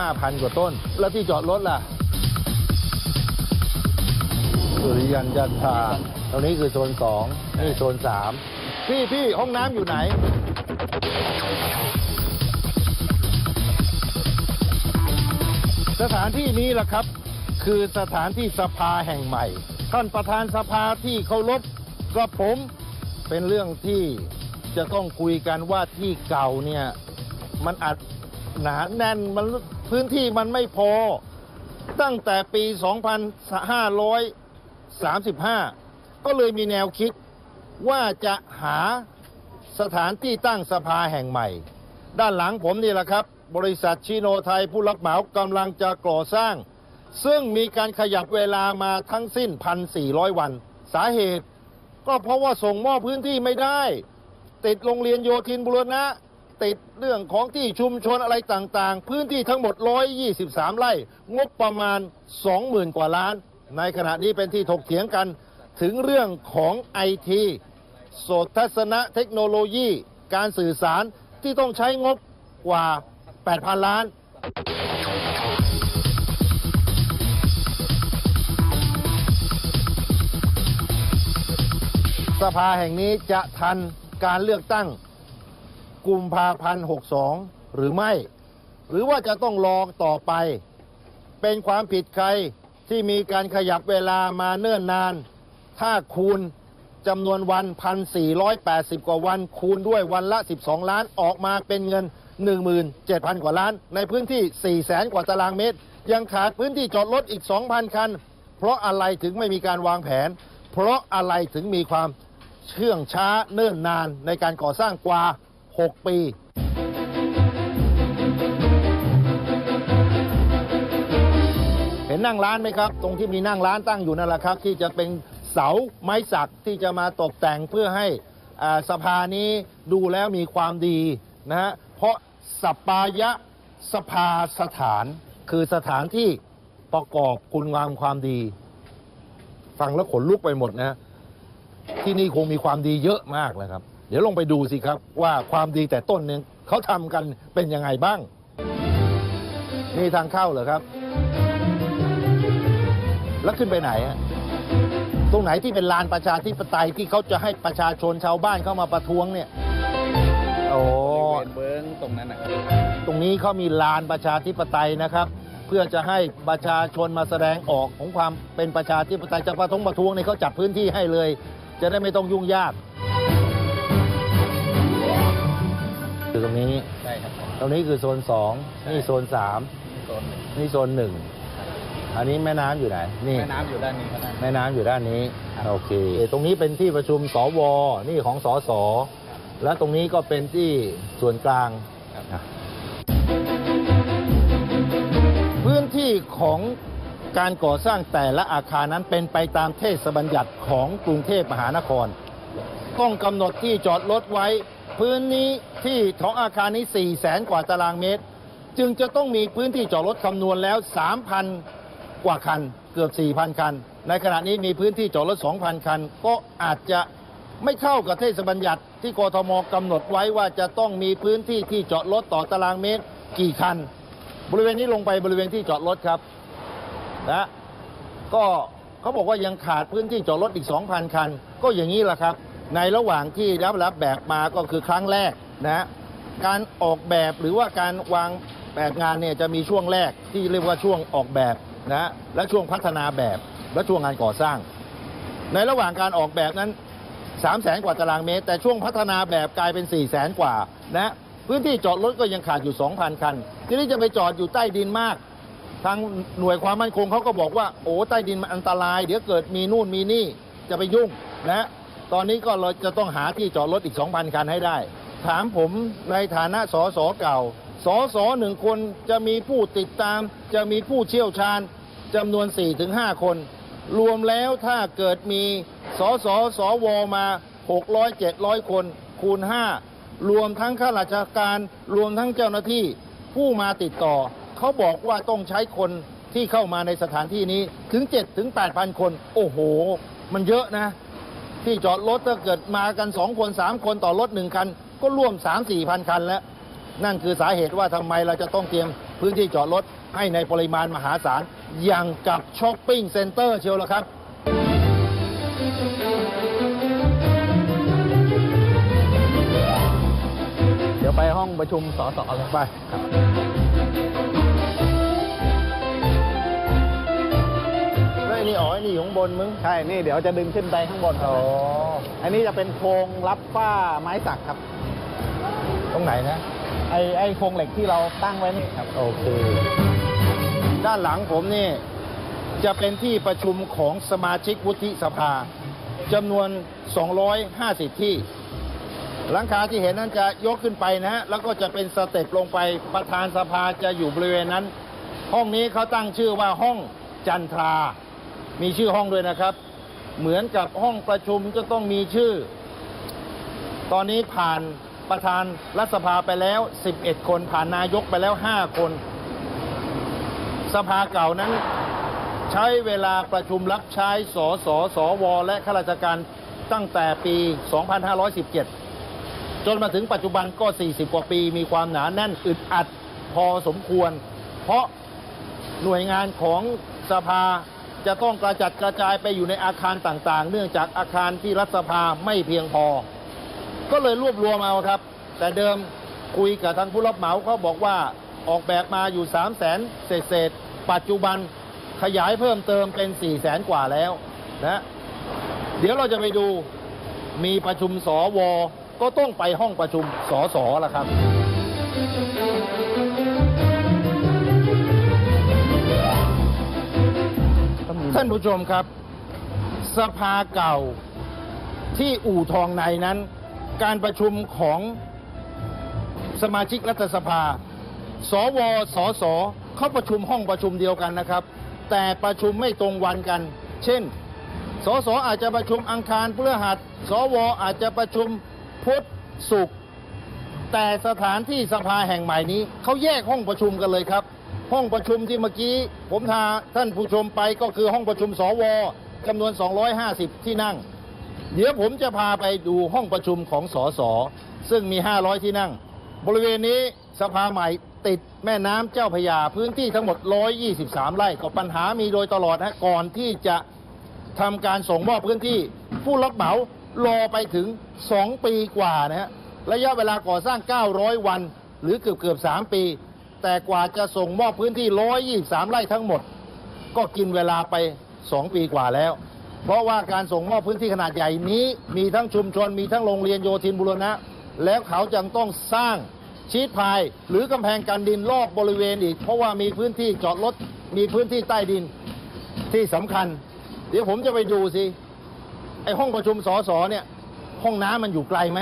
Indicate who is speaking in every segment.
Speaker 1: 5,000 กว่าต้นแล้วที่จอดรถล่ะสุริยันจันทราตรงนี้คือโซน2นี่โซน3พี่ห้องน้ำอยู่ไหนสถานที่นี้ล่ะครับคือสถานที่สภาแห่งใหม่ท่านประธานสภาที่เคารพกับผมเป็นเรื่องที่จะต้องคุยกันว่าที่เก่าเนี่ยมันอัดหนาแน่นมันพื้นที่มันไม่พอตั้งแต่ปี 2535 ก็เลยมีแนวคิดว่าจะหาสถานที่ตั้งสภาแห่งใหม่ด้านหลังผมนี่แหละครับบริษัทชิโนไทยผู้รับเหมากำลังจะก่อสร้างซึ่งมีการขยับเวลามาทั้งสิ้น 1,400 วันสาเหตุก็เพราะว่าส่งมอบพื้นที่ไม่ได้ติดโรงเรียนโยธินบูรณะติดเรื่องของที่ชุมชนอะไรต่างๆพื้นที่ทั้งหมด123 ไร่งบประมาณ 20,000 กว่าล้านในขณะนี้เป็นที่ถกเถียงกันถึงเรื่องของไอทีโสตทัศนเทคโนโลยีการสื่อสารที่ต้องใช้งบกว่า 8,000 ล้านสภาแห่งนี้จะทันการเลือกตั้งกุมภาพันธ์ 62 หรือไม่หรือว่าจะต้องรอต่อไปเป็นความผิดใครที่มีการขยับเวลามาเนิ่นนานถ้าคูณจำนวนวัน 1,480 กว่าวันคูณด้วยวันละ 12 ล้านออกมาเป็นเงิน 17,000 กว่าล้านในพื้นที่ 400,000 กว่าตารางเมตรยังขาดพื้นที่จอดรถอีก 2,000 คันเพราะอะไรถึงไม่มีการวางแผนเพราะอะไรถึงมีความเชื่องช้าเนิ่นนานในการก่อสร้างกว่า 6 ปีเห็นนั่งร้านไหมครับตรงที่มีนั่งร้านตั้งอยู่นั่นแหละครับที่จะเป็นเสาไม้สักที่จะมาตกแต่งเพื่อให้สภานี้ดูแล้วมีความดีนะฮะเพราะสัปปายะสภาสถานคือสถานที่ประกอบคุณงามความดีฟังแล้วขนลุกไปหมดนะที่นี่คงมีความดีเยอะมากเลยครับเดี๋ยวลงไปดูสิครับว่าความดีแต่ต้นเนี่ยเขาทำกันเป็นยังไงบ้างนี่ทางเข้าเหรอครับแล้วขึ้นไปไหนฮะตรงไหนที่เป็นลานประชาธิปไตยที่เขาจะให้ประชาชนชาวบ้านเข้ามาประท้วงเนี่ยโอ้
Speaker 2: เบิ้งตรงนั้นนะครับ
Speaker 1: ตรงนี้เขามีลานประชาธิปไตยนะครับเพื่อจะให้ประชาชนมาแสดงออกของความเป็นประชาธิปไตยจะประท้วงเนี่ยเขาจัดพื้นที่ให้เลยจะได้ไม่ต้องยุ่งยากคือตรงนี้
Speaker 2: ใช่ครับ
Speaker 1: ตรงนี้คือโซน2นี่โซน3นี่โซน1อันนี้แม่น้ำอยู่ไหนนี่
Speaker 2: แม่น้ำอยู่ด้านนี้ครับ
Speaker 1: แม่น้ำอยู่ด้านนี้โอเคตรงนี้เป็นที่ประชุมสวนี่ของสสและตรงนี้ก็เป็นที่ส่วนกลางพื้นที่ของการก่อสร้างแต่ละอาคารนั้นเป็นไปตามเทศบัญญัติของกรุงเทพมหานครต้องกำหนดที่จอดรถไว้พื้นนี้ที่ของอาคารนี้ 400,000 กว่าตารางเมตรจึงจะต้องมีพื้นที่จอดรถคำนวณแล้ว 3,000 กว่าคันเกือบ 4,000 คันในขณะนี้มีพื้นที่จอดรถ 2,000 คันก็อาจจะไม่เข้ากับเทศบัญญัติที่กทมกำหนดไว้ว่าจะต้องมีพื้นที่ที่จอดรถต่อตารางเมตรกี่คันบริเวณนี้ลงไปบริเวณที่จอดรถครับนะก็เขาบอกว่ายังขาดพื้นที่จอดรถอีก 2,000 คันก็อย่างนี้แหละครับในระหว่างที่รับแบบมาก็คือครั้งแรกนะการออกแบบหรือว่าการวางแบบงานเนี่ยจะมีช่วงแรกที่เรียกว่าช่วงออกแบบนะและช่วงพัฒนาแบบและช่วงงานก่อสร้างในระหว่างการออกแบบนั้น 300,000 กว่าตารางเมตรแต่ช่วงพัฒนาแบบกลายเป็น 400,000 กว่านะพื้นที่จอดรถก็ยังขาดอยู่ 2,000 คันทีนี้จะไปจอดอยู่ใต้ดินมากทางหน่วยความมั่นคงเขาก็บอกว่าโอ้ใต้ดินมันอันตรายเดี๋ยวเกิดมีนู่นมีนี่จะไปยุ่งนะตอนนี้ก็เราจะต้องหาที่จอดรถอีก 2,000 คันให้ได้ถามผมในฐานะสสเก่าสส1 คนจะมีผู้ติดตามจะมีผู้เชี่ยวชาญจำนวน 4-5 คนรวมแล้วถ้าเกิดมีสสสวมา600-700 คนคูณ5รวมทั้งข้าราชการรวมทั้งเจ้าหน้าที่ผู้มาติดต่อเขาบอกว่าต้องใช้คนที่เข้ามาในสถานที่นี้ถึง 7-8,000 คนโอ้โหมันเยอะนะที่จอดรถถ้าเกิดมากัน2 คน 3 คนต่อรถ1 คันก็ร่วม 3-4,000 คันแล้วนั่นคือสาเหตุว่าทำไมเราจะต้องเตรียม พื้นที่จอดรถให้ในปริมาณมหาศาลอย่างกับช้อปปิ้งเซ็นเตอร์เชียวละครับ
Speaker 2: เดี๋ยวไปห้องประชุมสสเลย
Speaker 1: ไปแล้วไอ้นี่อ๋อไอ้นี่อยู่ข้างบนมึง
Speaker 2: ใช่ นี่เดี๋ยวจะดึงขึ้นไปข้างบนครับ
Speaker 1: อ๋อ
Speaker 2: อันนี้จะเป็นโครงรับฝ้าไม้สักครับ
Speaker 1: ตรงไหนนะ
Speaker 2: ไอ้โครงเหล็กที่เราตั้งไว้นี่ครับ
Speaker 1: โอเค ด้านหลังผมนี่จะเป็นที่ประชุมของสมาชิกวุฒิสภาจำนวน 250 ที่ หลังคาที่เห็นนั้นจะยกขึ้นไปนะฮะ แล้วก็จะเป็นสเต็ปลงไป ประธานสภาจะอยู่บริเวณนั้น ห้องนี้เขาตั้งชื่อว่าห้องจันทรา มีชื่อห้องด้วยนะครับ เหมือนกับห้องประชุมจะต้องมีชื่อ ตอนนี้ผ่านประธานรัฐสภาไปแล้ว 11 คน ผ่านนายกไปแล้ว 5 คน สภาเก่านั้นใช้เวลาประชุมรับใช้สสสวและข้าราชการตั้งแต่ปี 2517 จนมาถึงปัจจุบันก็ 40 กว่าปี มีความหนาแน่นอึดอัดพอสมควร เพราะหน่วยงานของสภาจะต้องกระจัดกระจายไปอยู่ในอาคารต่างๆ เนื่องจากอาคารที่รัฐสภาไม่เพียงพอ ก็เลยรวบรวมเอาครับ แต่เดิมคุยกับทางผู้รับเหมาเขาบอกว่าออกแบบมาอยู่ 300,000 เศษๆปัจจุบันขยายเพิ่มเติมเป็น 400,000 กว่าแล้วนะเดี๋ยวเราจะไปดูมีประชุมสวก็ต้องไปห้องประชุมสสล่ะครับ ท่านผู้ชมครับ สภาเก่าที่อู่ทองในนั้น การประชุมของสมาชิกรัฐสภา สวสสเขาประชุมห้องประชุมเดียวกันนะครับ แต่ประชุมไม่ตรงวันกัน เช่น สสอาจจะประชุมอังคารพฤหัส สวอาจจะประชุมพุธศุกร์แต่สถานที่สภาแห่งใหม่นี้เขาแยกห้องประชุมกันเลยครับ ห้องประชุมที่เมื่อกี้ผมพาท่านผู้ชมไปก็คือห้องประชุมสวจำนวน 250 ที่นั่ง เดี๋ยวผมจะพาไปดูห้องประชุมของสสซึ่งมี 500 ที่นั่ง บริเวณนี้สภาใหม่ติดแม่น้ำเจ้าพระยาพื้นที่ทั้งหมด 123 ไร่ก็ปัญหามีโดยตลอดก่อนที่จะทำการส่งมอบพื้นที่ผู้รับเหมารอไปถึง 2 ปีกว่านะฮะระยะเวลาก่อสร้าง 900 วันหรือเกือบ 3 ปี แต่กว่าจะส่งมอบพื้นที่ 123 ไร่ทั้งหมด ก็กินเวลาไป 2 ปีกว่าแล้ว เพราะว่าการส่งมอบพื้นที่ขนาดใหญ่นี้มีทั้งชุมชนมีทั้งโรงเรียนโยธินบุรณะแล้วเขาจึงต้องสร้างชีทพายหรือกำแพงกันดินรอบบริเวณอีกเพราะว่ามีพื้นที่จอดรถมีพื้นที่ใต้ดินที่สำคัญ เดี๋ยวผมจะไปดูสิไอห้องประชุมสสเนี่ยห้องน้ำมันอยู่ไกลไหม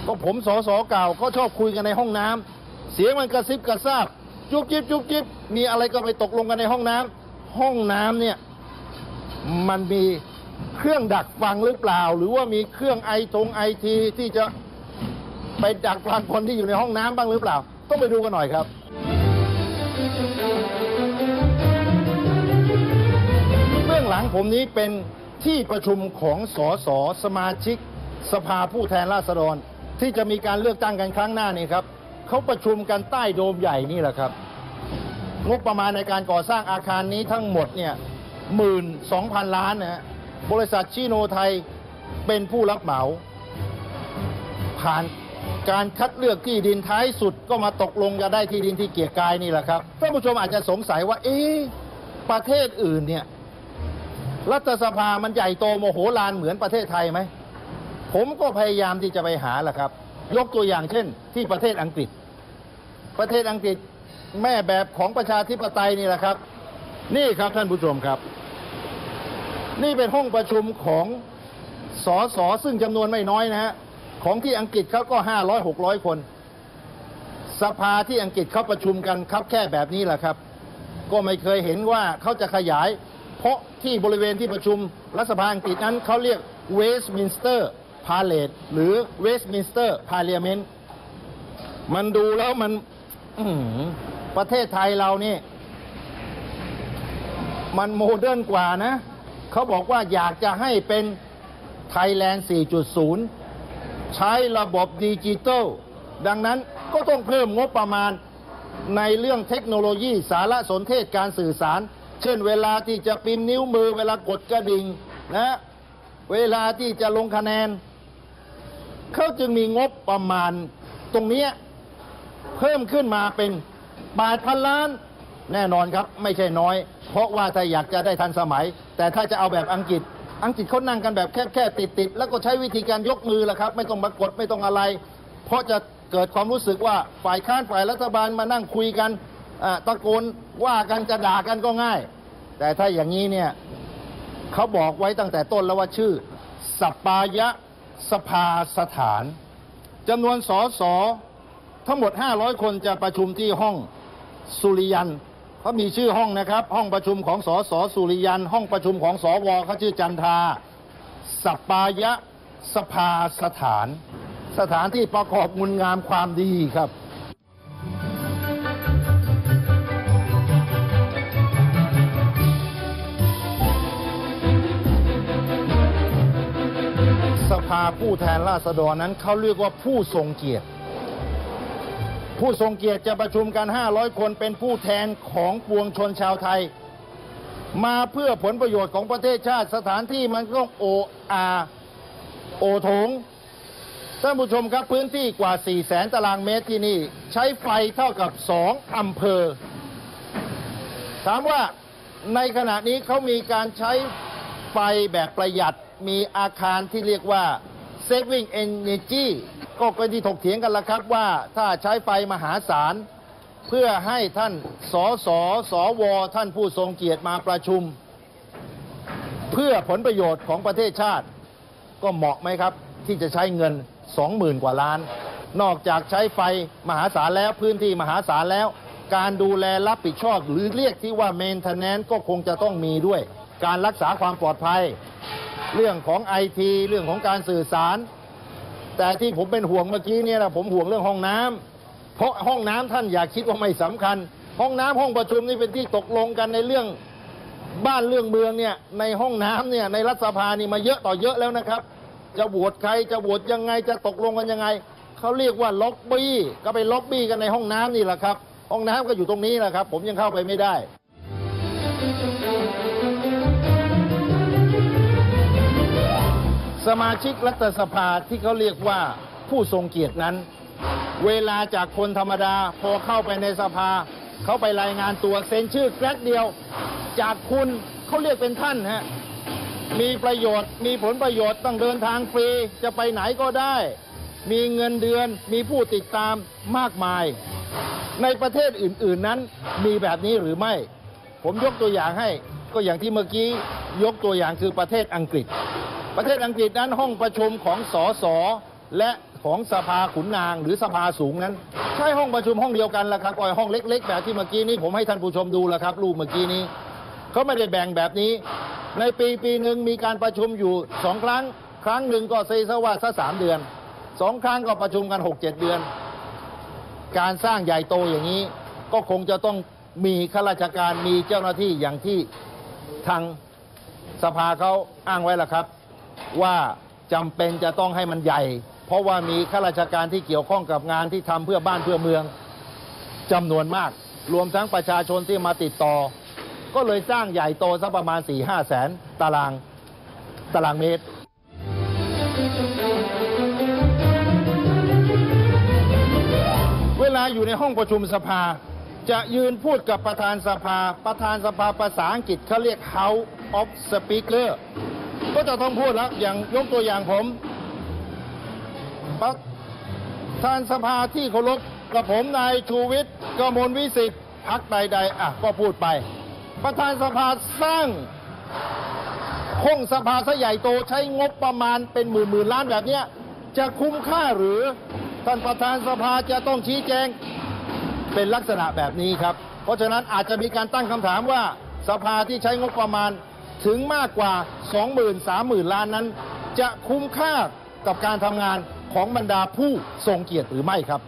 Speaker 1: ก็ผมสสเก่าก็ชอบคุยกันในห้องน้ำเสียงมันกระซิบกระซาบจุบจิบจุบจิบมีอะไรก็ไปตกลงกันในห้องน้ำห้องน้ำเนี่ยมันมีเครื่องดักฟังหรือเปล่าหรือว่ามีเครื่องไอทีที่จะไปดักฟังคนที่อยู่ในห้องน้ำบ้างหรือเปล่าต้องไปดูกันหน่อยครับเบื้องหลังผมนี้เป็นที่ประชุมของสสสมาชิกสภาผู้แทนราษฎรที่จะมีการเลือกตั้งกันครั้งหน้านี้ครับเขาประชุมกันใต้โดมใหญ่นี่แหละครับงบประมาณในการก่อสร้างอาคารนี้ทั้งหมดเนี่ย12,000 ล้านนะฮะบริษัทชิโนไทยเป็นผู้รับเหมาผ่านการคัดเลือกที่ดินท้ายสุดก็มาตกลงจะได้ที่ดินที่เกียรติกายนี่แหละครับท่านผู้ชมอาจจะสงสัยว่าประเทศอื่นเนี่ยรัฐสภามันใหญ่โตโมโหลานเหมือนประเทศไทยไหมผมก็พยายามที่จะไปหาแหละครับยกตัวอย่างเช่นที่ประเทศอังกฤษประเทศอังกฤษแม่แบบของประชาธิปไตยนี่แหละครับนี่ครับท่านผู้ชมครับนี่เป็นห้องประชุมของสสซึ่งจำนวนไม่น้อยนะฮะของที่อังกฤษเขาก็500-600 คนสภาที่อังกฤษเขาประชุมกันครับแค่แบบนี้แหละครับก็ไม่เคยเห็นว่าเขาจะขยายเพราะที่บริเวณที่ประชุมรัฐสภาอังกฤษนั้นเขาเรียก Westminster Palace หรือ Westminster Parliament มันดูแล้วมันประเทศไทยเรานี่มันโมเดิร์นกว่านะเขาบอกว่าอยากจะให้เป็น Thailand 4.0 ใช้ระบบดิจิตอลดังนั้นก็ต้องเพิ่มงบประมาณ ในเรื่องเทคโนโลยีสารสนเทศการสื่อสาร เช่นเวลาที่จะพิมพ์นิ้วมือเวลากดกระดิ่งนะเวลาที่จะลงคะแนนเขาจึงมีงบประมาณตรงนี้เพิ่มขึ้นมาเป็น8,000 ล้านแน่นอนครับไม่ใช่น้อยเพราะว่าถ้าอยากจะได้ทันสมัยแต่ถ้าจะเอาแบบอังกฤษเขานั่งกันแบบแค่ติดแล้วก็ใช้วิธีการยกมือแหละครับไม่ต้องมากดไม่ต้องอะไรเพราะจะเกิดความรู้สึกว่าฝ่ายค้านฝ่ายรัฐบาลมานั่งคุยกันตะโกนว่ากันจะด่ากันก็ง่ายแต่ถ้าอย่างนี้เนี่ยเขาบอกไว้ตั้งแต่ต้นแล้วว่าชื่อสปายะสภาสถานจำนวนสสทั้งหมด500 คนจะประชุมที่ห้องสุริยันเขามีชื่อห้องนะครับห้องประชุมของสสสุริยันห้องประชุมของสวเขาชื่อจันทราสปายะสภาสถานสถานที่ประกอบคุณงามความดีครับสภาผู้แทนราษฎรนั้นเขาเรียกว่าผู้ทรงเกียรติผู้ทรงเกียรติจะประชุมกัน500 คนเป็นผู้แทนของปวงชนชาวไทยมาเพื่อผลประโยชน์ของประเทศชาติสถานที่มันก็โอโถงท่านผู้ชมครับพื้นที่กว่า 400,000 ตารางเมตรที่นี่ใช้ไฟเท่ากับ2 อำเภอถามว่าในขณะนี้เขามีการใช้ไฟแบบประหยัดมีอาคารที่เรียกว่า saving energy ก็ที่ถกเถียงกันละครับว่าถ้าใช้ไฟมหาศาลเพื่อให้ท่านสวท่านผู้ทรงเกียรติมาประชุมเพื่อผลประโยชน์ของประเทศชาติก็เหมาะไหมครับที่จะใช้เงิน 20,000 กว่าล้านนอกจากใช้ไฟมหาศาลแล้วพื้นที่มหาศาลแล้วการดูแลรับผิดชอบหรือเรียกที่ว่า maintenance ก็คงจะต้องมีด้วยการรักษาความปลอดภัยเรื่องของ IT เรื่องของการสื่อสารแต่ที่ผมเป็นห่วงเมื่อกี้เนี่ยนะผมห่วงเรื่องห้องน้ำเพราะห้องน้ำท่านอย่าคิดว่าไม่สำคัญห้องน้ำห้องประชุมนี่เป็นที่ตกลงกันในเรื่องบ้านเรื่องเมืองเนี่ยในห้องน้ำเนี่ยในรัฐสภานี่มาเยอะต่อเยอะแล้วนะครับจะโหวตใครจะโหวตยังไงจะตกลงกันยังไงเขาเรียกว่าล็อบบี้ก็ไปล็อบบี้กันในห้องน้ำนี่แหละครับห้องน้ำก็อยู่ตรงนี้แหละครับผมยังเข้าไปไม่ได้สมาชิกรัฐสภาที่เขาเรียกว่าผู้ทรงเกียรตินั้นเวลาจากคนธรรมดาพอเข้าไปในสภาเขาไปรายงานตัวเซ็นชื่อแกรกเดียวจากคุณเขาเรียกเป็นท่านฮะมีประโยชน์มีผลประโยชน์ต้องเดินทางฟรีจะไปไหนก็ได้มีเงินเดือนมีผู้ติดตามมากมายในประเทศอื่นๆนั้นมีแบบนี้หรือไม่ผมยกตัวอย่างให้ก็อย่างที่เมื่อกี้ยกตัวอย่างคือประเทศอังกฤษนั้นห้องประชุมของสสและของสภาขุนนางหรือสภาสูงนั้นใช้ห้องประชุมห้องเดียวกันละครับห้องเล็กๆแบบที่เมื่อกี้นี้ผมให้ท่านผู้ชมดูแล้วครับรูปเมื่อกี้นี้เขาไม่ได้แบ่งแบบนี้ในปีหนึ่งมีการประชุมอยู่2 ครั้งครั้งหนึ่งก็เซซะว่าสัก3 เดือน2 ครั้งก็ประชุมกัน 6-7 เดือนการสร้างใหญ่โตอย่างนี้ก็คงจะต้องมีข้าราชการมีเจ้าหน้าที่อย่างที่ทางสภาเขาอ้างไว้ล่ะครับว่าจำเป็นจะต้องให้มันใหญ่เพราะว่ามีข้าราชการที่เกี่ยวข้องกับงานที่ทำเพื่อบ้านเพื่อเมืองจำนวนมากรวมทั้งประชาชนที่มาติดต่อก็เลยสร้างใหญ่โตสักประมาณ 4-5 แสนตารางเมตรเวลาอยู่ในห้องประชุมสภาจะยืนพูดกับประธานสภาภาษาอังกฤษเขาเรียก House of Speaker ก็จะต้องพูดแล้วอย่างยกตัวอย่างผมประธานสภาที่เคารพกับผมนายชูวิทย์กมลวิสิทธิ์พรรคใดๆก็พูดไปประธานสภาสร้างห้องสภาซะใหญ่โตใช้งบประมาณเป็นหมื่นล้านแบบนี้จะคุ้มค่าหรือท่านประธานสภาจะต้องชี้แจงเป็นลักษณะแบบนี้ครับเพราะฉะนั้นอาจจะมีการตั้งคำถามว่าสภาที่ใช้งบประมาณถึงมากกว่า 20,000-30,000 ล้านนั้นจะคุ้มค่ากับการทำงานของบรรดาผู้ทรงเกียรติหรือไม่ครับ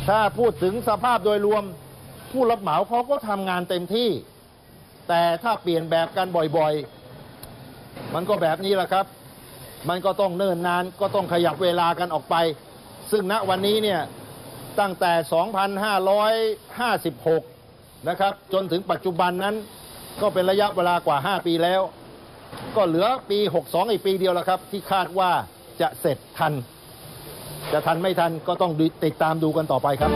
Speaker 1: ถ้าพูดถึงสภาพโดยรวมผู้รับเหมาเขาก็ทำงานเต็มที่แต่ถ้าเปลี่ยนแบบกันบ่อยๆมันก็แบบนี้แหละครับ มันก็ต้องเนิ่นนานก็ต้องขยับเวลากันออกไป ซึ่งณวันนี้เนี่ยตั้งแต่ 2556 นะครับจนถึงปัจจุบันนั้นก็เป็นระยะเวลากว่า 5 ปีแล้ว ก็เหลือปี 62 อีกปีเดียวแล้วครับที่คาดว่าจะเสร็จทัน จะทันไม่ทันก็ต้องติดตามดูกันต่อไปครับ